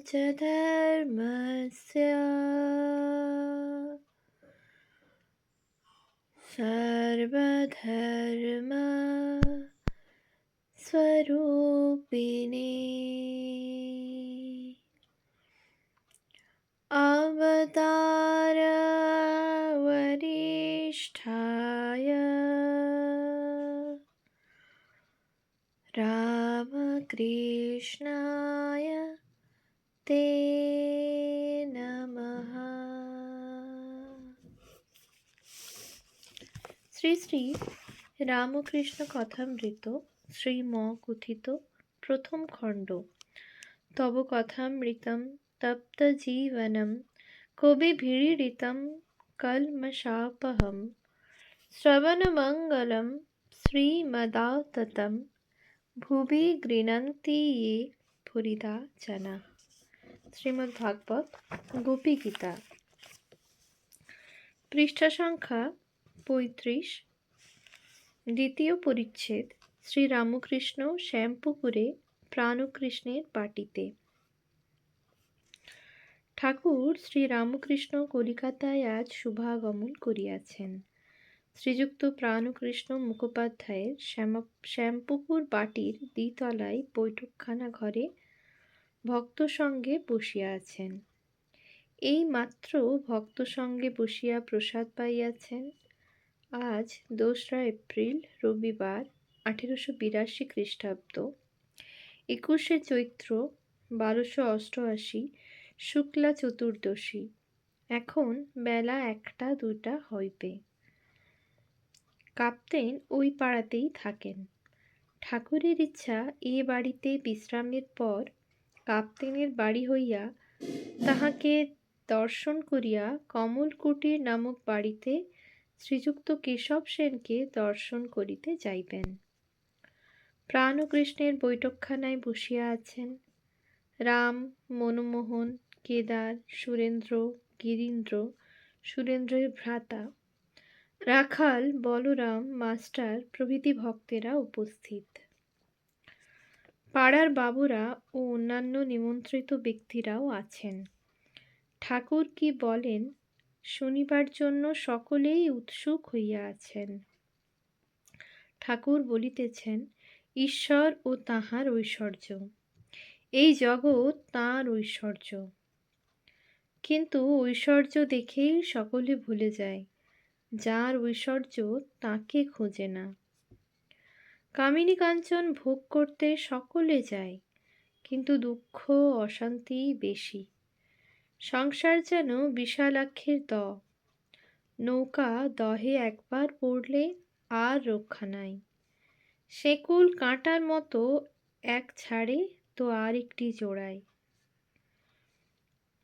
च धर्मस्य सर्वधर्म स्वरूपिणे अवतार वरिष्ठाय रामकृष्णाय ते नमः। শ্রী শ্রী রামকৃষ্ণ কথামৃত শ্রীম কথিত প্রথম খণ্ড। তব কথামৃতম তপ্ত জীবনম কবিভিড়িতম কলমশাপহম শ্রবণমঙ্গলম শ্রীমদাততম ভুবি গৃণন্তি ये ভুরিদা জনা। শ্রীমদ্ ভাগবত গোপী গীতা, পৃষ্ঠা সংখ্যা ৩৫, দ্বিতীয় পরিচ্ছেদ। শ্রীরামকৃষ্ণ শ্যামপুকুরে প্রাণকৃষ্ণের বাটিতে। ঠাকুর শ্রীরামকৃষ্ণ কলিকাতায় আজ শুভাগমন করিয়াছেন। শ্রীযুক্ত প্রাণকৃষ্ণ মুখোপাধ্যায়ের শ্যামপুকুর বাটির দ্বিতলায় বৈঠকখানা ঘরে ভক্ত সঙ্গে বসিয়া আছেন। এই মাত্র ভক্ত সঙ্গে বসিয়া প্রসাদ পাইয়াছেন। আজ ২রা এপ্রিল রবিবার, ১৮৮২ খ্রিস্টাব্দ, ২১শে চৈত্র ১২৮৮, শুক্লা চতুর্দশী। এখন বেলা ১টা-২টা হইবে। কাপ্তেন ওই পাড়াতেই থাকেন। ঠাকুরের ইচ্ছা এ বাড়িতে বিশ্রামের পর কাপ্তেনের বাড়ি হইয়া তাহাকে দর্শন করিয়া কমলকুটির নামক বাড়িতে শ্রীযুক্ত কেশব সেনকে দর্শন করিতে যাইবেন। প্রাণকৃষ্ণের বৈঠকখানায় বসিয়া আছেন। রাম, মনমোহন, কেদার, সুরেন্দ্র, গিরীন্দ্র, সুরেন্দ্রের ভ্রাতা, রাখাল, বলরাম, মাস্টার প্রভৃতি ভক্তেরা উপস্থিত। পাড়ার বাবুরা ও অন্যান্য নিমন্ত্রিত ব্যক্তিরাও আছেন। ঠাকুর কি বলেন শুনিবার জন্য সকলেই উৎসুক হইয়া আছেন। ঠাকুর বলিতেছেন ঈশ্বর ও তাঁহার ঐশ্বর্য, এই জগৎ তাঁর ঐশ্বর্য। কিন্তু ঐশ্বর্য দেখেই সকলে ভুলে যায়, যার ঐশ্বর্য তাঁকে খোঁজে না। কামিনী কাঞ্চন ভোগ করতে সকলে যায়, কিন্তু দুঃখ অশান্তি বেশি। সংসার যেন বিশালাক্ষীর দ, নৌকা দহে একবার পড়লে আর রক্ষা নাই। শেকল কাঁটার মতো এক ছাড়ে তো আর একটি জোড়ায়,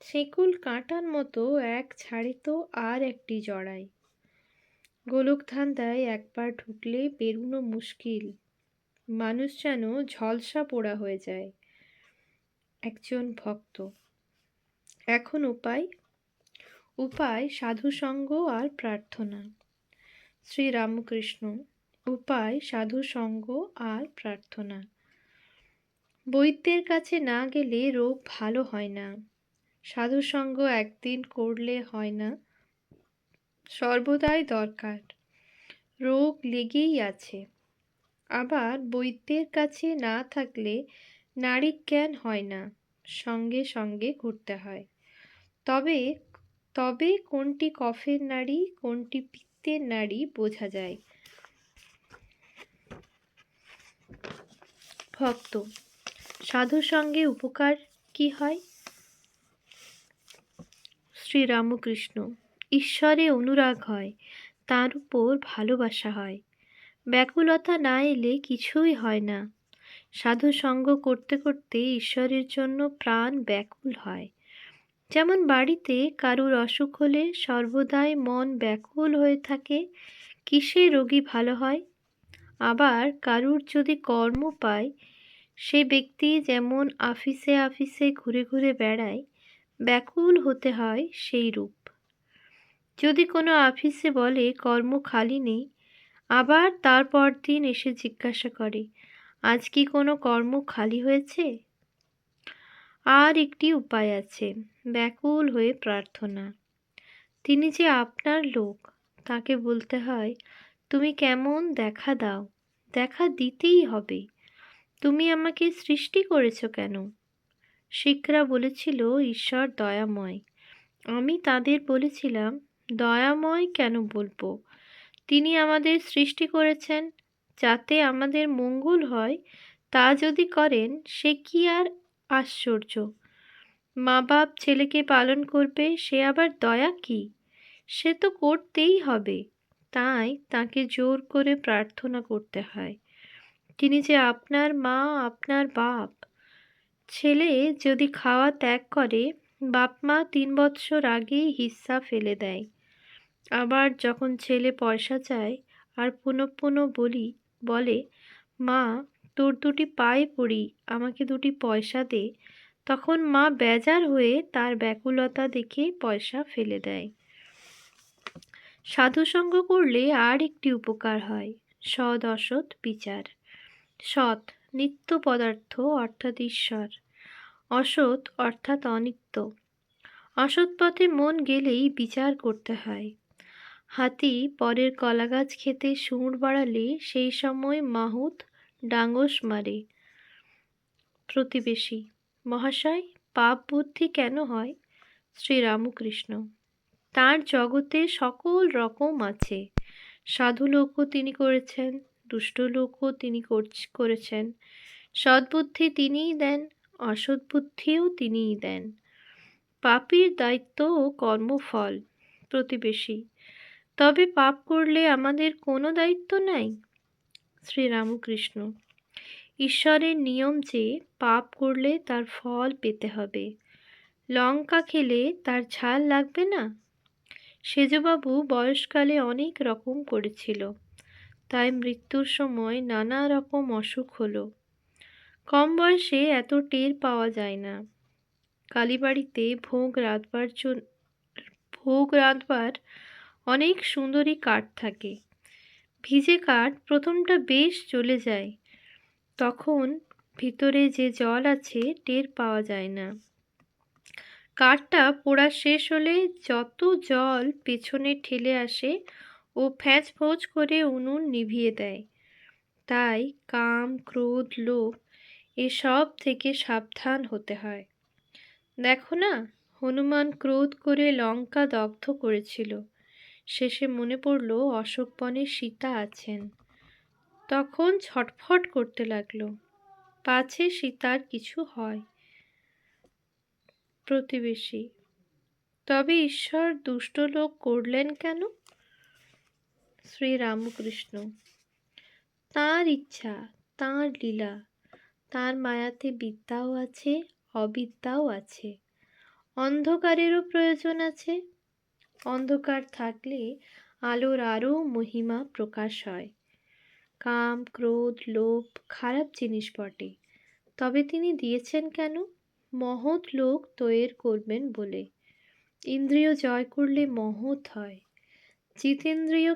শেকল কাঁটার মতো এক ছাড়ে তো আর একটি জড়ায়। গোলক ধান্দায় একবার ঢুকলে বেরুনো মুশকিল, মানুষ যেন ঝলসা পোড়া হয়ে যায়। একজন ভক্ত: এখন উপায়? উপায় সাধুসঙ্গ আর প্রার্থনা। শ্রীরামকৃষ্ণ: উপায় সাধুসঙ্গ আর প্রার্থনা। বৈদ্যের কাছে না গেলে রোগ ভালো হয় না। সাধুসঙ্গ একদিন করলে হয় না, সর্বদাই দরকার। রোগ লেগেই আছে। আবার বৈদ্যের কাছে না থাকলে নাড়ির জ্ঞান হয় না, সঙ্গে সঙ্গে ঘুরতে হয়। তবে কোনটি কফের নাড়ি কোনটি পিত্তের নাড়ি বোঝা যায়। ভক্ত: সাধুসঙ্গে উপকার কি হয়? শ্রীরামকৃষ্ণ: ঈশ্বরে অনুরাগ হয়, তাঁর উপর ভালোবাসা হয়। ব্যাকুলতা না এলে কিছুই হয় না। সাধুসঙ্গ করতে করতে ঈশ্বরের জন্য প্রাণ ব্যাকুল হয়। যেমন বাড়িতে কারুর অসুখ হলে সর্বদাই মন ব্যাকুল হয়ে থাকে কিসে রোগী ভালো হয়। আবার কারুর যদি কর্ম পায়, সে ব্যক্তি যেমন আফিসে আফিসে ঘুরে ঘুরে বেড়ায়, ব্যাকুল হতে হয় সেই রূপ। যদি কোনো আফিসে বলে কর্ম খালি নেই, আবার তার পরদিন এসে জিজ্ঞাসা করে আজ কি কোনো কর্ম খালি হয়েছে? আর একটি উপায় আছে, ব্যাকুল হয়ে প্রার্থনা। তিনি যে আপনার লোক, তাকে বলতে হয়, তুমি কেমন দেখা দাও, দেখা দিতেই হবে। তুমি আমাকে সৃষ্টি করেছ কেন? শিখরা বলেছিল ঈশ্বর দয়াময়। আমি তাদের বলেছিলাম, দয়াময় কেন বলবো? তিনি আমাদের সৃষ্টি করেছেন যাতে আমাদের মঙ্গল হয়। তা যদি করেন সে কি আর আশ্চর্য? মা বাপ ছেলেকে পালন করবে, সে আবার দয়া কি? সে তো করতেই হবে। তাই তাকে জোর করে প্রার্থনা করতে হয়। তিনি যে আপনার মা, আপনার বাপ। ছেলে যদি খাওয়া ত্যাগ করে, বাপ মা 3 বৎসর আগেই হিস্সা ফেলে দেয়। আবার যখন ছেলে পয়সা চায় আর পুনঃ পুনঃ বলে, মা তোর দুটি পায়ে পড়ি, আমাকে 2টি পয়সা দে, তখন মা বেজার হয়ে তার ব্যাকুলতা দেখে পয়সা ফেলে দেয়। সাধুসঙ্গ করলে আর একটি উপকার হয়, সৎ অসৎ বিচার। সৎ নিত্য পদার্থ অর্থাৎ ঈশ্বর, অসৎ অর্থাৎ অনিত্য। অসৎ পথে মন গেলেই বিচার করতে হয়। হাতি পরের কলাগাছ খেতে সুর বাড়ালে সেই সময় মাহুত ডাঙস মারে। প্রতিবেশী মহাশয়, পাপ বুদ্ধি কেন হয়? শ্রীরামকৃষ্ণ, তার জগতে সকল রকম আছে। সাধু লোকও তিনি করেছেন, দুষ্ট লোকও তিনি করেছেন। সদ্বুদ্ধি তিনিই দেন, অসৎ বুদ্ধিও তিনিই দেন। পাপীর দায়িত্ব ও কর্মফল। প্রতিবেশী, তবে পাপ করলে আমাদের কোনো দায়িত্ব নাই? শ্রীরামকৃষ্ণ, ঈশ্বরের নিয়ম যে পাপ করলে তার ফল পেতে হবে। লঙ্কা খেলে তার ঝাল লাগবে না? সেজবাবু বয়সকালে অনেক রকম করেছিল, তাই মৃত্যুর সময় নানা রকম অসুখ হলো। কম বয়সে এত টের পাওয়া যায় না। কালীবাড়িতে ভোগ রাঁধবার অনেক সুন্দরী কাঠ থাকে। ভিজে কাঠ প্রথমটা বেশ জ্বলে যায়, তখন ভিতরে যে জল আছে টের পাওয়া যায় না। কাঠটা পোড়া শেষ হলে যত জল পেছনে ঠেলে আসে ও ফ্যাঁচ ফোঁচ করে উনুন নিভিয়ে দেয়। তাই কাম, ক্রোধ, লোভ এসব থেকে সাবধান হতে হয়। দেখো না, হনুমান ক্রোধ করে লঙ্কা দগ্ধ করেছিল। শেষে মনে পড়ল অশোকবনে সীতা আছেন, তখন ছটফট করতে লাগলো, পাছে সীতার কিছু হয়। প্রতিবেশী, তবে ঈশ্বর দুষ্ট লোক করলেন কেন? শ্রীরামকৃষ্ণ, তাঁর ইচ্ছা, তাঁর লীলা। তাঁর মায়াতে বিদ্যাও আছে, অবিদ্যাও আছে। অন্ধকারেরও প্রয়োজন আছে। অন্ধকার থাকলে আলোর আরও মহিমা প্রকাশ হয়। কাম, ক্রোধ, লোভ খারাপ জিনিস বটে, তবে তিনি দিয়েছেন কেন? মহৎ লোক তৈরি করবেন বলে। ইন্দ্রিয় জয় করলে মহৎ হয়। জিতেন্দ্রিয়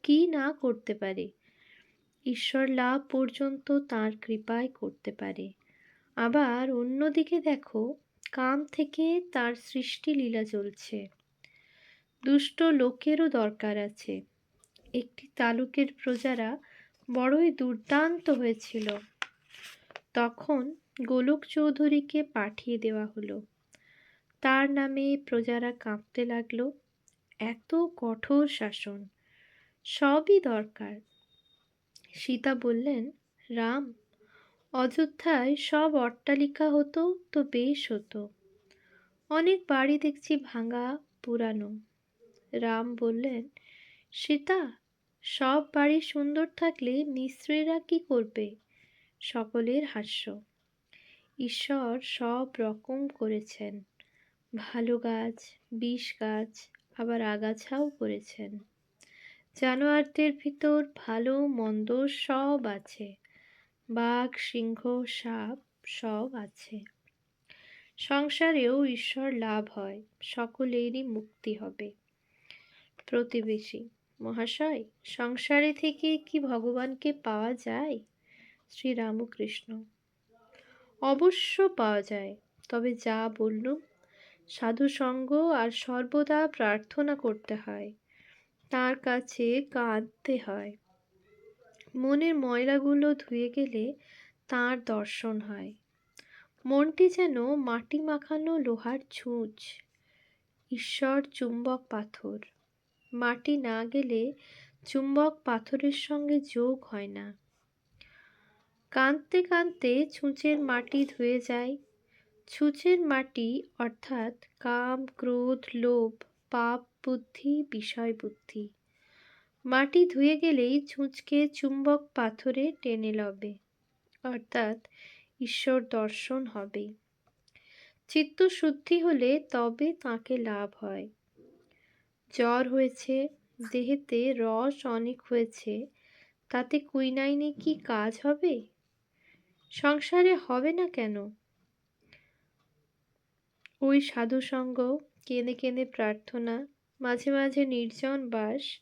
কি না করতে পারে? ঈশ্বর লাভ পর্যন্ত তাঁর কৃপায় করতে পারে। আবার অন্যদিকে দেখো, কাম থেকে তার সৃষ্টি লীলা চলছে। দুষ্ট লোকেরও দরকার আছে। একটি তালুকের প্রজারা বড়ই দুর্দান্ত হয়েছিল, তখন গোলক চৌধুরীকে পাঠিয়ে দেওয়া হলো। তার নামে প্রজারা কাঁপতে লাগলো। এত কঠোর শাসন, সবই দরকার। সীতা বললেন, রাম, অযোধ্যায় সব অট্টালিকা হতো তো বেশ হতো। অনেক বাড়ি দেখছি ভাঙা, পুরানো। রাম বললেন, সীতা, সব বাড়ি সুন্দর থাকলে মিস্ত্রিরা কি করবে? সকলের হাস্য। ঈশ্বর সব রকম করেছেন, ভালো গাছ, বিষ গাছ, আবার আগাছাও করেছেন। জানোয়ারদের ভিতর ভালো মন্দ সব আছে। বাঘ, সিংহ, সাপ সব আছে। সংসারেও ঈশ্বর লাভ হয়, সকলেরই মুক্তি হবে। প্রতিবেশী মহাশয়, সংসারে থেকে কি ভগবানকে পাওয়া যায়? শ্রীরামকৃষ্ণ, অবশ্য পাওয়া যায়। তবে যা বললুম, সাধুসঙ্গ আর সর্বদা প্রার্থনা করতে হয়, তার কাছে কাঁদতে হয়। মনের ময়লাগুলো ধুয়ে গেলে তাঁর দর্শন হয়। মনটি যেন মাটি মাখানো লোহার ছুঁচ, ঈশ্বর চুম্বক পাথর। মাটি না গেলে চুম্বক পাথরের সঙ্গে যোগ হয় না। কাঁদতে কাঁদতে ছুঁচের মাটি ধুয়ে যায়। ছুঁচের মাটি অর্থাৎ কাম, ক্রোধ, লোভ, পাপ বুদ্ধি, বিষয় বুদ্ধি। মাটি ধুয়ে গেলেই ছুঁচকে চুম্বক পাথরে টেনে লবে, অর্থাৎ ঈশ্বর দর্শন হবে। চিত্ত শুদ্ধি হলে তবে তাকে লাভ হয়। জ্বর হয়েছে, দেহেতে রস অনেক হয়েছে, তাতে কুইনাইনে কি কাজ হবে? সংসারে হবে না কেন? ওই সাধুসঙ্গ, কেঁদে কেঁদে প্রার্থনা, মাঝে মাঝে নির্জন বাস,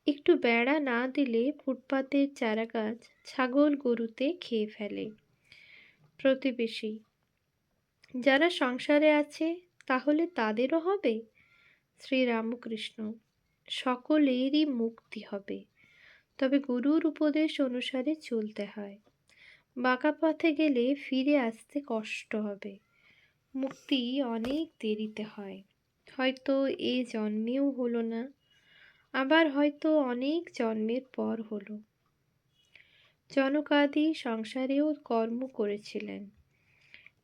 একটু বেড়া না দিলে ফুটপাতের চারাগাছ ছাগল গরুতে খেয়ে ফেলে। প্রতিবেশী যারা সংসারে আছে, তাহলে তাদেরও হবে? শ্রীরামকৃষ্ণ: সকলেরই মুক্তি হবে, তবে গুরুর উপদেশ অনুসারে চলতে হয়। বাঁকা পথে গেলে ফিরে আসতে কষ্ট হবে। মুক্তি অনেক দেরিতে হয়, হয়তো এ জন্মেও হলো না, আবার হয়তো অনেক জন্মের পর হলো। জনকাদি সংসারেও কর্ম করেছিলেন,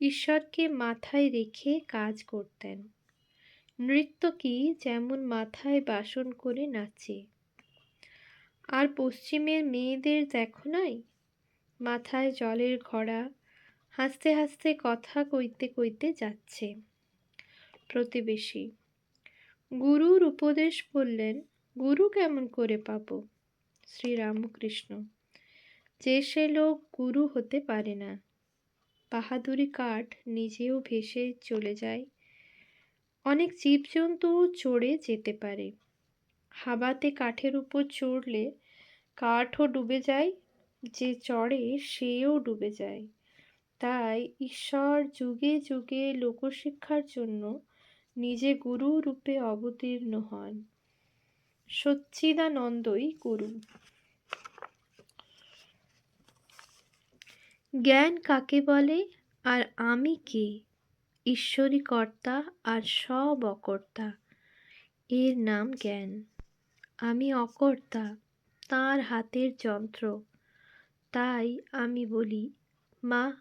ঈশ্বরকে মাথায় রেখে কাজ করতেন। নৃত্যকী যেমন মাথায় বাসন করে নাচে। আর পশ্চিমের মেয়েদের দেখো নাই, মাথায় জলের ঘড়া, হাসতে হাসতে কথা কইতে কইতে যাচ্ছে। প্রতিবেশী: গুরুর উপদেশ বললেন, গুরু কেমন করে পাব? শ্রীরামকৃষ্ণ: যে সে লোক গুরু হতে পারে না। বাহাদুরি কাঠ নিজেও ভেসে চলে যায়। অনেক জীবজন্তুও চড়ে যেতে পারে। হাওয়াতে কাঠের উপর চড়লে কাঠও ডুবে যায়, যে চড়ে সেও ডুবে যায়। তাই ঈশ্বর যুগে যুগে লোকশিক্ষার জন্য নিজে গুরু রূপে অবতীর্ণ হন। সচ্চিদানন্দই গুরু। জ্ঞান কাকে বলে, আর আমি কে? ঈশ্বরই কর্তা আর সব অকর্তা, এর নাম জ্ঞান। আমি অকর্তা, তাঁর হাতের যন্ত্র। তাই আমি বলি, মা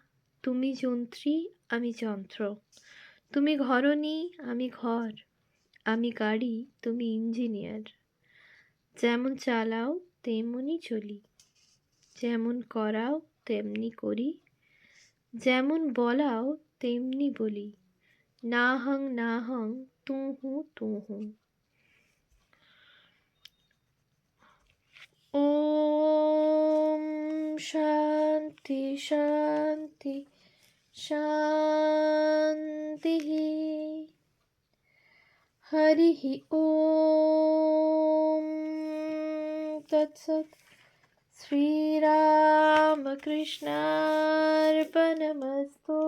তুমি যন্ত্রী, আমি যন্ত্র। তুমি ঘরণী, আমি ঘর। আমি গাড়ি, তুমি ইঞ্জিনিয়ার। যেমন চালাও তেমনি চলি, যেমন করাও তেমনি করি, যেমন বলাও তেমনি বলি। না হং না হং, তু হু তু হু। ওম শান্তি শান্তি শান্তি। হরি ওম তৎসৎ। শ্রীরামকৃষ্ণার্পণমস্তু।